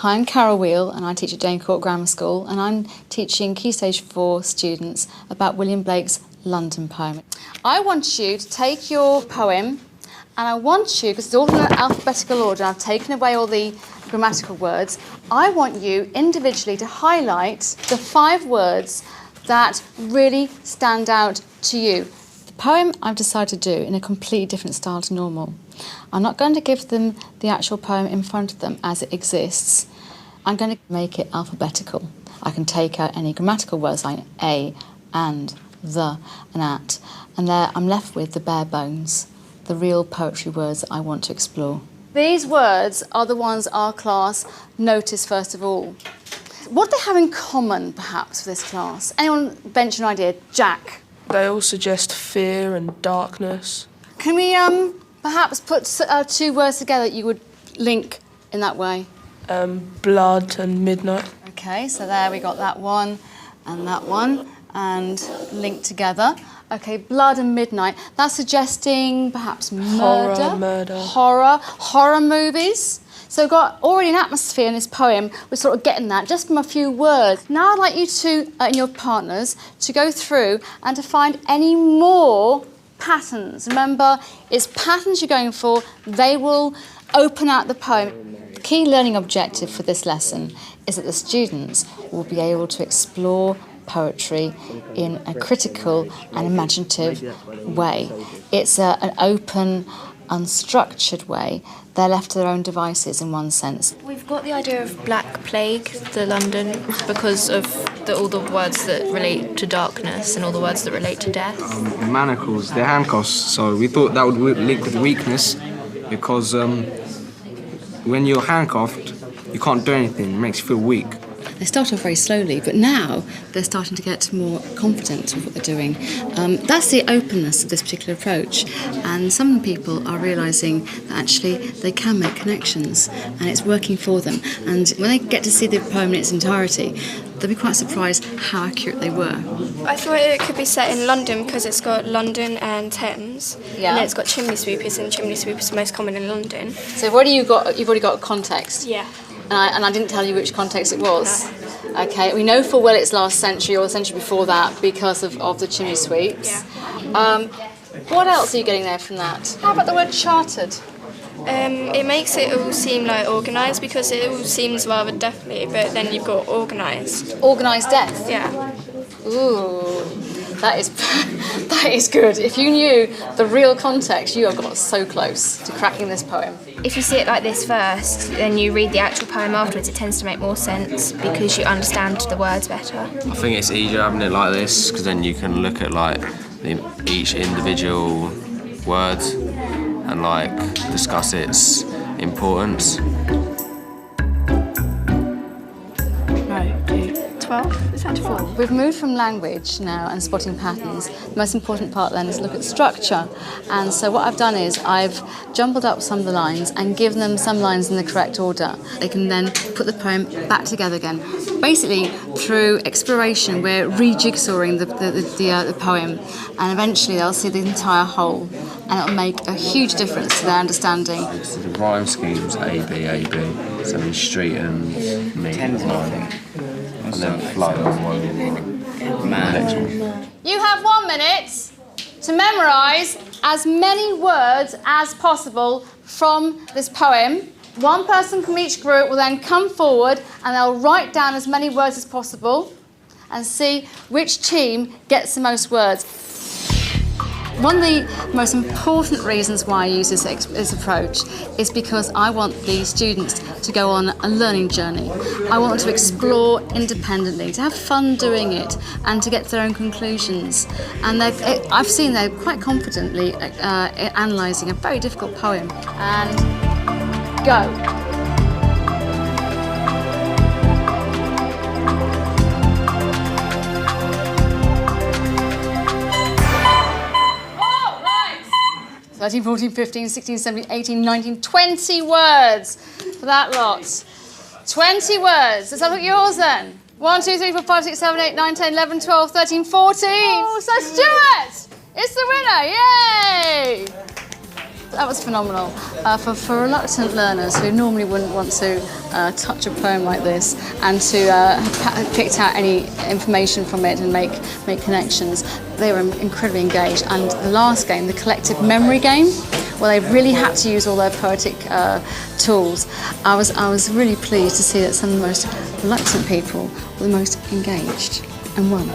Hi, I'm Carol Wheel and I teach at Dane Court Grammar School, and I'm teaching Key Stage 4 students about William Blake's London poem. I want you to take your poem and I want you, because it's all in alphabetical order, I've taken away all the grammatical words, I want you individually to highlight the 5 words that really stand out to you. The poem I've decided to do in a completely different style to normal. I'm not going to give them the actual poem in front of them as it exists. I'm going to make it alphabetical. I can take out any grammatical words like a, and, the, and at, and there I'm left with the bare bones, the real poetry words that I want to explore. These words are the ones our class noticed first of all. What do they have in common, perhaps, for this class? Anyone venture an idea? Jack? They all suggest fear and darkness. Can we perhaps put 2 words together that you would link in that way? Blood and midnight. Okay, so there we got that one, and linked together. Okay, blood and midnight. That's suggesting perhaps murder. Horror movies. So we've got already an atmosphere in this poem. We're sort of getting that just from a few words. Now I'd like you to, and your partners, to go through and to find any more patterns. Remember, it's patterns you're going for. They will open out the poem. The key learning objective for this lesson is that the students will be able to explore poetry in a critical and imaginative way. It's an open, unstructured way. They're left to their own devices in one sense. We've got the idea of Black Plague, the London, because of all the words that relate to darkness and all the words that relate to death. Manacles, they're handcuffs, so we thought that would link with weakness, because when you're handcuffed, you can't do anything, it makes you feel weak. They start off very slowly, but now they're starting to get more confident with what they're doing. That's the openness of this particular approach, and some people are realising that actually they can make connections and it's working for them. And when they get to see the poem in its entirety, they'll be quite surprised how accurate they were. I thought it could be set in London because it's got London and Thames, Yeah. and then it's got chimney sweepers, and chimney sweepers are most common in London. So what do you got? You've already got a context. Yeah. And I didn't tell you which context it was. No. Okay, we know full well it's last century or the century before that because of the chimney sweeps. Yeah. What else are you getting there from that? How about the word chartered? It makes it all seem like organised because it all seems rather deathly, but then you've got organised. Organised death? Yeah. Ooh, that is good. If you knew the real context, you have got so close to cracking this poem. If you see it like this first, then you read the actual poem afterwards, it tends to make more sense because you understand the words better. I think it's easier having it like this because then you can look at like each individual word and like discuss its importance. 12? Is that 4? We've moved from language now and spotting patterns. The most important part then is look at structure. And so what I've done is I've jumbled up some of the lines and given them some lines in the correct order. They can then put the poem back together again. Basically, through exploration, we're rejigsawing the poem, and eventually they'll see the entire whole, and it'll make a huge difference to their understanding. So the rhyme scheme's A, B, A, B. So in street and me. And then flow and next one. You have 1 minute to memorise as many words as possible from this poem. One person from each group will then come forward and they'll write down as many words as possible and see which team gets the most words. One of the most important reasons why I use this approach is because I want the students to go on a learning journey. I want them to explore independently, to have fun doing it, and to get to their own conclusions. And I've seen they're quite confidently analysing a very difficult poem. And go. Oh, right. 13, 14, 15, 16, 17, 18, 19, 20 words for that lot. 20 words. Let's have a look at yours then. 1, 2, 3, 4, 5, 6, 7, 8, 9, 10, 11, 12, 13, 14. Oh, so Stuart is the winner. Yay! That was phenomenal. For reluctant learners who normally wouldn't want to touch a poem like this and to have picked out any information from it and make connections, they were incredibly engaged. And the last game, the collective memory game, where they really had to use all their poetic tools, I was really pleased to see that some of the most reluctant people were the most engaged and won.